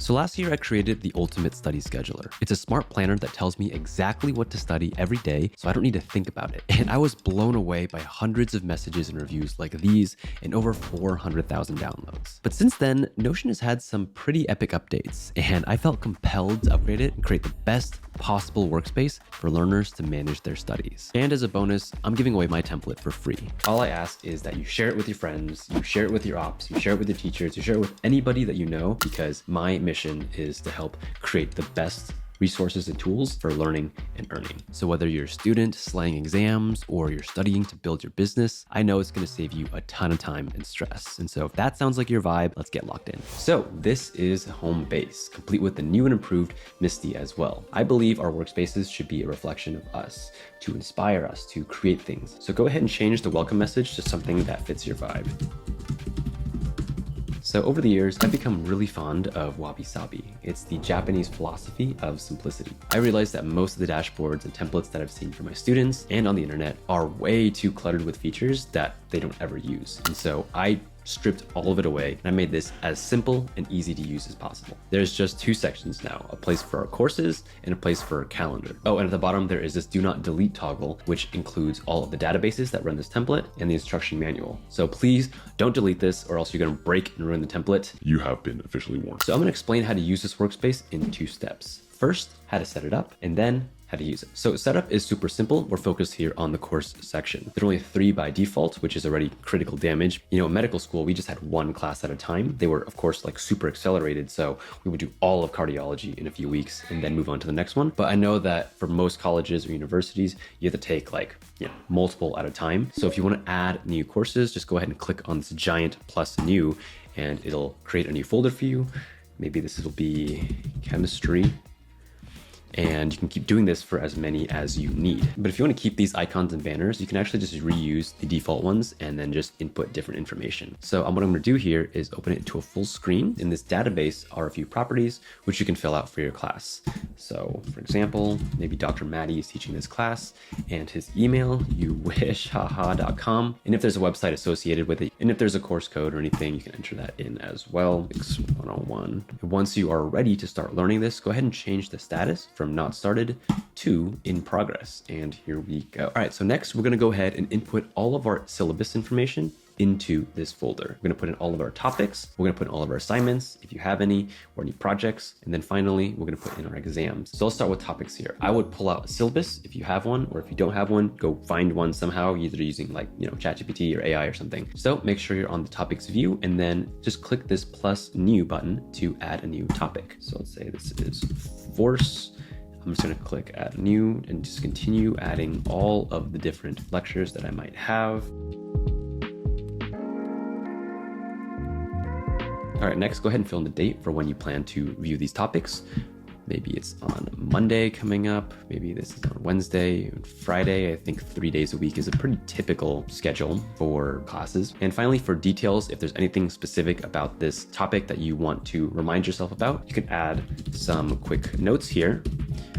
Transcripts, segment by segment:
So last year I created the Ultimate Study Scheduler. It's a smart planner that tells me exactly what to study every day so I don't need to think about it. And I was blown away by hundreds of messages and reviews like these and over 400,000 downloads. But since then, Notion has had some pretty epic updates, and I felt compelled to upgrade it and create the best possible workspace for learners to manage their studies. And as a bonus, I'm giving away my template for free. All I ask is that you share it with your friends, you share it with your ops, you share it with your teachers, you share it with anybody that you know, because my mission is to help create the best resources and tools for learning and earning. So whether you're a student slaying exams or you're studying to build your business, I know it's going to save you a ton of time and stress. And so if that sounds like your vibe, let's get locked in. So this is home base, complete with the new and improved Misty as well. I believe our workspaces should be a reflection of us, to inspire us to create things. So go ahead and change the welcome message to something that fits your vibe. So over the years, I've become really fond of wabi-sabi. It's the Japanese philosophy of simplicity. I realized that most of the dashboards and templates that I've seen for my students and on the internet are way too cluttered with features that they don't ever use. And so I stripped all of it away, and I made this as simple and easy to use as possible. There's just two sections now, a place for our courses and a place for our calendar. Oh, and at the bottom, there is this do not delete toggle, which includes all of the databases that run this template and the instruction manual. So please don't delete this or else you're gonna break and ruin the template. You have been officially warned. So I'm gonna explain how to use this workspace in 2 steps. First, how to set it up, and then how to use it. So setup is super simple. We're focused here on the course section. There are only 3 by default, which is already critical damage. You know, in medical school, we just had 1 class at a time. They were, of course, like super accelerated. So we would do all of cardiology in a few weeks and then move on to the next one. But I know that for most colleges or universities, you have to take like, multiple at a time. So if you want to add new courses, just go ahead and click on this giant plus new, and it'll create a new folder for you. Maybe this will be chemistry. And you can keep doing this for as many as you need. But if you want to keep these icons and banners, you can actually just reuse the default ones and then just input different information. So what I'm going to do here is open it to a full screen. In this database are a few properties, which you can fill out for your class. So for example, maybe Dr. Matty is teaching this class and his email, youwishhaha.com. And if there's a website associated with it, and if there's a course code or anything, you can enter that in as well. X101. And once you are ready to start learning this, go ahead and change the status from not started to in progress. And here we go. All right, so next we're gonna go ahead and input all of our syllabus information into this folder. We're gonna put in all of our topics. We're gonna put in all of our assignments, if you have any, or any projects. And then finally, we're gonna put in our exams. So let's start with topics here. I would pull out a syllabus if you have one, or if you don't have one, go find one somehow, either using like, ChatGPT or AI or something. So make sure you're on the topics view and then just click this plus new button to add a new topic. So let's say this is force. I'm just gonna click add new and just continue adding all of the different lectures that I might have. All right, next go ahead and fill in the date for when you plan to review these topics. Maybe it's on Monday coming up. Maybe this is on Wednesday, Friday. I think 3 days a week is a pretty typical schedule for classes. And finally, for details, if there's anything specific about this topic that you want to remind yourself about, you can add some quick notes here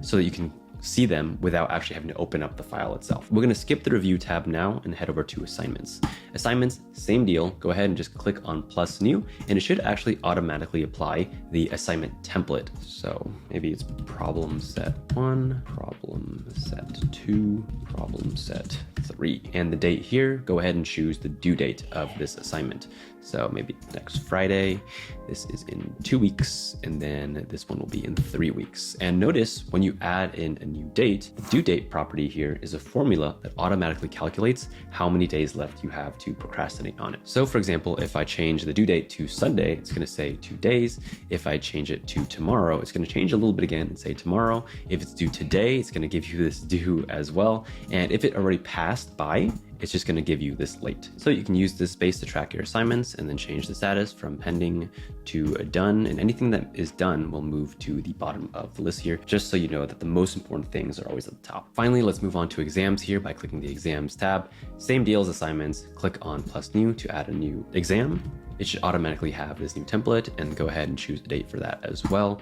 so that you can see them without actually having to open up the file itself. We're gonna skip the review tab now and head over to assignments. Assignments, same deal. Go ahead and just click on plus new, and it should actually automatically apply the assignment template. So maybe it's problem set 1, problem set 2, problem set 3. And the date here, go ahead and choose the due date of this assignment. So maybe next Friday, this is in 2 weeks, and then this one will be in 3 weeks. And notice when you add in a new date, the due date property here is a formula that automatically calculates how many days left you have to procrastinate on it. So for example, if I change the due date to Sunday, it's gonna say 2 days. If I change it to tomorrow, it's gonna change a little bit again and say tomorrow. If it's due today, it's gonna give you this due as well. And if it already passed by, it's just gonna give you this late. So you can use this space to track your assignments and then change the status from pending to done, and anything that is done will move to the bottom of the list here, just so you know that the most important things are always at the top. Finally, let's move on to exams here by clicking the exams tab. Same deal as assignments, click on plus new to add a new exam. It should automatically have this new template, and go ahead and choose a date for that as well,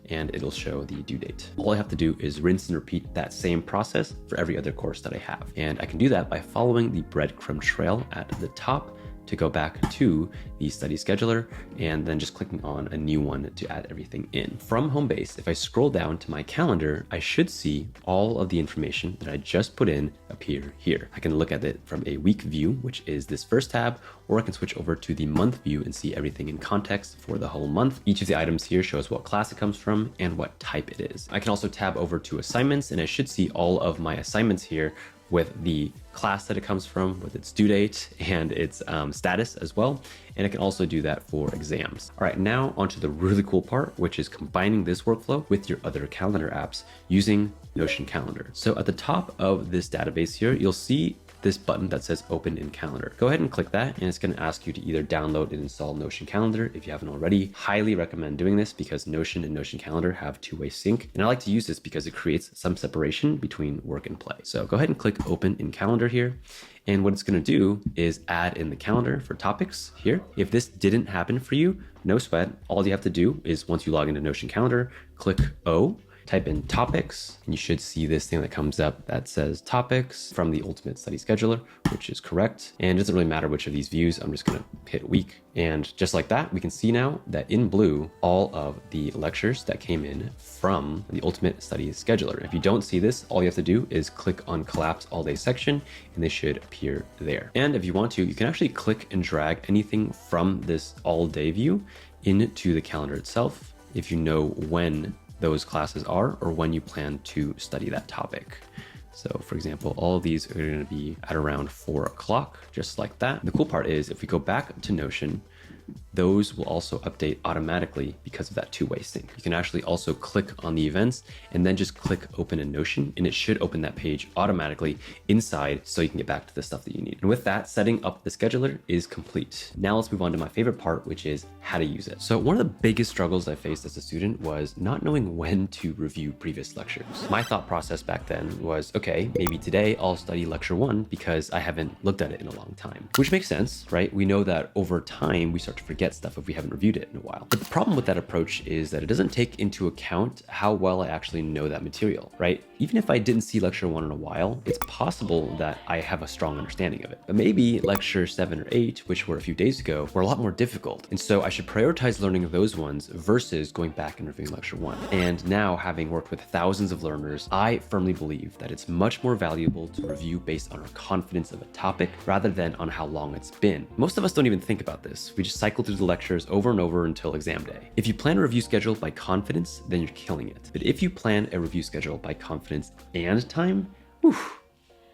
and it'll show the due date. All I have to do is rinse and repeat that same process for every other course that I have. And I can do that by following the breadcrumb trail at the top to go back to the study scheduler and then just clicking on a new one to add everything in. From home base, if I scroll down to my calendar, I should see all of the information that I just put in appear here. I can look at it from a week view, which is this first tab, or I can switch over to the month view and see everything in context for the whole month. Each of the items here shows what class it comes from and what type it is. I can also tab over to assignments, and I should see all of my assignments here with the class that it comes from, with its due date and its status as well. And I can also do that for exams. All right, now onto the really cool part, which is combining this workflow with your other calendar apps using Notion Calendar. So at the top of this database here, you'll see this button that says open in calendar. Go ahead and click that, and it's going to ask you to either download and install Notion Calendar if you haven't already. Highly recommend doing this because Notion and Notion Calendar have two-way sync. And I like to use this because it creates some separation between work and play. So go ahead and click open in calendar here. And what it's going to do is add in the calendar for topics here. If this didn't happen for you, no sweat. All you have to do is once you log into Notion Calendar, click O, type in topics, and you should see this thing that comes up that says topics from the Ultimate Study Scheduler, which is correct. And it doesn't really matter which of these views. I'm just going to hit week. And just like that, we can see now that in blue, all of the lectures that came in from the Ultimate Study Scheduler. If you don't see this, all you have to do is click on collapse all day section, and they should appear there. And if you want to, you can actually click and drag anything from this all day view into the calendar itself if you know when those classes are or when you plan to study that topic. So for example, all of these are going to be at around 4 o'clock, just like that. The cool part is if we go back to Notion, those will also update automatically because of that two-way sync. You can actually also click on the events and then just click open in Notion, and it should open that page automatically inside so you can get back to the stuff that you need. And with that, setting up the scheduler is complete. Now let's move on to my favorite part, which is how to use it. So one of the biggest struggles I faced as a student was not knowing when to review previous lectures. My thought process back then was, okay, maybe today I'll study lecture 1 because I haven't looked at it in a long time, which makes sense, right? We know that over time we start to forget stuff if we haven't reviewed it in a while. But the problem with that approach is that it doesn't take into account how well I actually know that material, right? Even if I didn't see lecture 1 in a while, it's possible that I have a strong understanding of it. But maybe lecture 7 or 8, which were a few days ago, were a lot more difficult. And so I should prioritize learning those ones versus going back and reviewing lecture 1. And now, having worked with thousands of learners, I firmly believe that it's much more valuable to review based on our confidence of a topic rather than on how long it's been. Most of us don't even think about this. We just cycle through the lectures over and over until exam day. If you plan a review schedule by confidence, then you're killing it. But if you plan a review schedule by confidence and time, whew,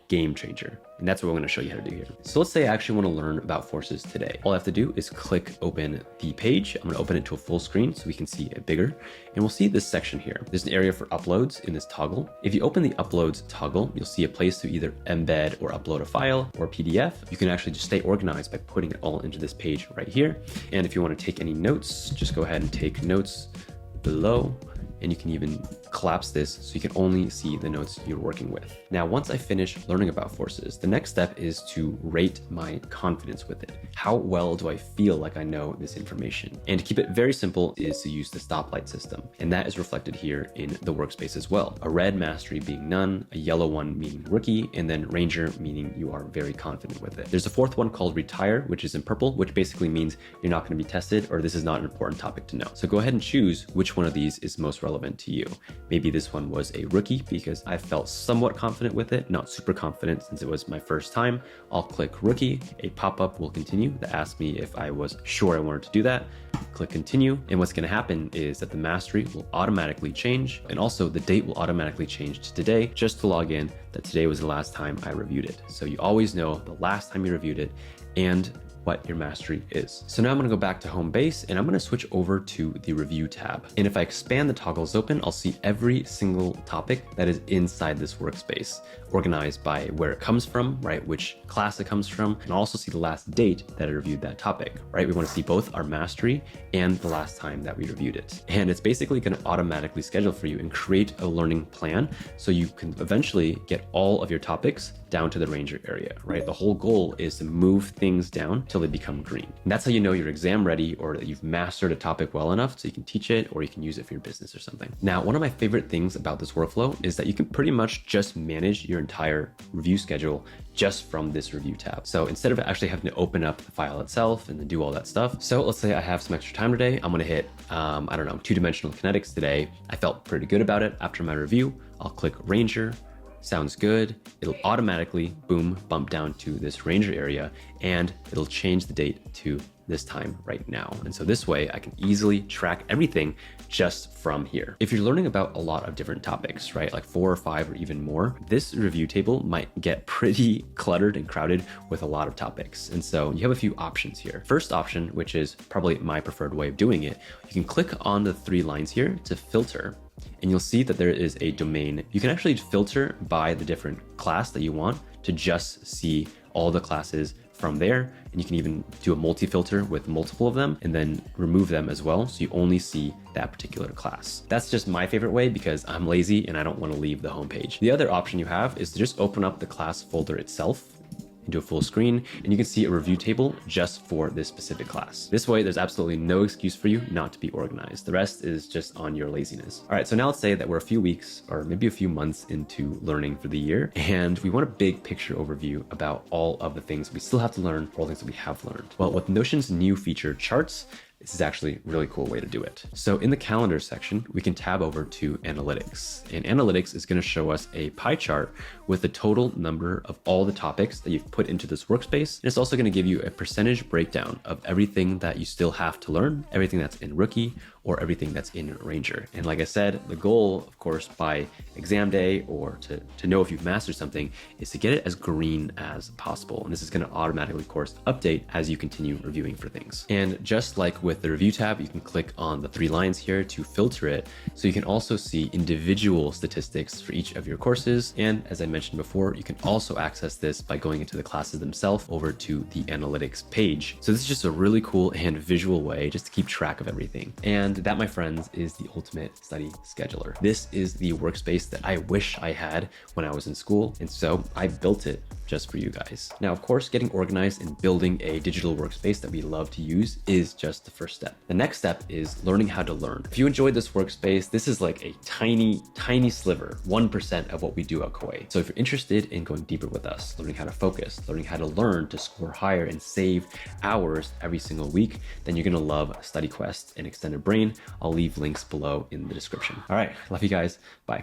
game changer. And that's what we're going to show you how to do here. So let's say I actually want to learn about forces today. All I have to do is click open the page. I'm going to open it to a full screen so we can see it bigger. And we'll see this section here. There's an area for uploads in this toggle. If you open the uploads toggle, you'll see a place to either embed or upload a file or PDF. You can actually just stay organized by putting it all into this page right here. And if you want to take any notes, just go ahead and take notes below. And you can even collapse this so you can only see the notes you're working with. Now, once I finish learning about forces, the next step is to rate my confidence with it. How well do I feel like I know this information? And to keep it very simple is to use the stoplight system. And that is reflected here in the workspace as well. A red mastery being none, a yellow one meaning rookie, and then ranger meaning you are very confident with it. There's a fourth one called retire, which is in purple, which basically means you're not going to be tested or this is not an important topic to know. So go ahead and choose which one of these is most relevant to you. Maybe this one was a rookie because I felt somewhat confident with it, not super confident since it was my first time. I'll click rookie. A pop-up will continue that asks me if I was sure I wanted to do that. Click continue. And what's going to happen is that the mastery will automatically change. And also the date will automatically change to today, just to log in that today was the last time I reviewed it. So you always know the last time you reviewed it and what your mastery is. So now I'm going to go back to home base and I'm going to switch over to the review tab. And if I expand the toggles open, I'll see every single topic that is inside this workspace, organized by where it comes from, right? Which class it comes from, and I'll also see the last date that I reviewed that topic, right? We want to see both our mastery and the last time that we reviewed it. And it's basically going to automatically schedule for you and create a learning plan so you can eventually get all of your topics down to the ranger area, right? The whole goal is to move things down till they become green. And that's how you know you're exam ready or that you've mastered a topic well enough so you can teach it or you can use it for your business or something. Now, one of my favorite things about this workflow is that you can pretty much just manage your entire review schedule just from this review tab. So instead of actually having to open up the file itself and then do all that stuff. So let's say I have some extra time today. I'm gonna hit, I don't know, two-dimensional kinetics today. I felt pretty good about it after my review. I'll click Ranger. Sounds good. It'll automatically, boom, bump down to this Ranger area and it'll change the date to this time right now. And so this way I can easily track everything just from here. If you're learning about a lot of different topics, right? Like 4 or 5 or even more, this review table might get pretty cluttered and crowded with a lot of topics. And so you have a few options here. First option, which is probably my preferred way of doing it, you can click on the 3 lines here to filter. And you'll see that there is a domain. You can actually filter by the different class that you want to just see all the classes from there. And you can even do a multi-filter with multiple of them and then remove them as well. So you only see that particular class. That's just my favorite way because I'm lazy and I don't want to leave the homepage. The other option you have is to just open up the class folder itself into a full screen, and you can see a review table just for this specific class. This way, there's absolutely no excuse for you not to be organized. The rest is just on your laziness. All right, so now let's say that we're a few weeks or maybe a few months into learning for the year, and we want a big picture overview about all of the things we still have to learn, all the things that we have learned. Well, with Notion's new feature, charts, this is actually a really cool way to do it. So in the calendar section, we can tab over to analytics, and analytics is going to show us a pie chart with the total number of all the topics that you've put into this workspace. And it's also going to give you a percentage breakdown of everything that you still have to learn, everything that's in Rookie or everything that's in Ranger. And like I said, the goal, of course, by exam day or to know if you've mastered something is to get it as green as possible. And this is going to automatically, of course, update as you continue reviewing for things. And just like with the review tab, you can click on the 3 lines here to filter it. So you can also see individual statistics for each of your courses. And as I mentioned before, you can also access this by going into the classes themselves over to the analytics page. So this is just a really cool and visual way just to keep track of everything. And that, my friends, is the ultimate study scheduler. This is the workspace that I wish I had when I was in school. And so I built it just for you guys. Now, of course, getting organized and building a digital workspace that we love to use is just the first step. The next step is learning how to learn. If you enjoyed this workspace, this is like a tiny, tiny sliver, 1% of what we do at Koei. So if you're interested in going deeper with us, learning how to focus, learning how to learn to score higher and save hours every single week, then you're gonna love Study Quest and Extended Brain. I'll leave links below in the description. All right, love you guys. Bye.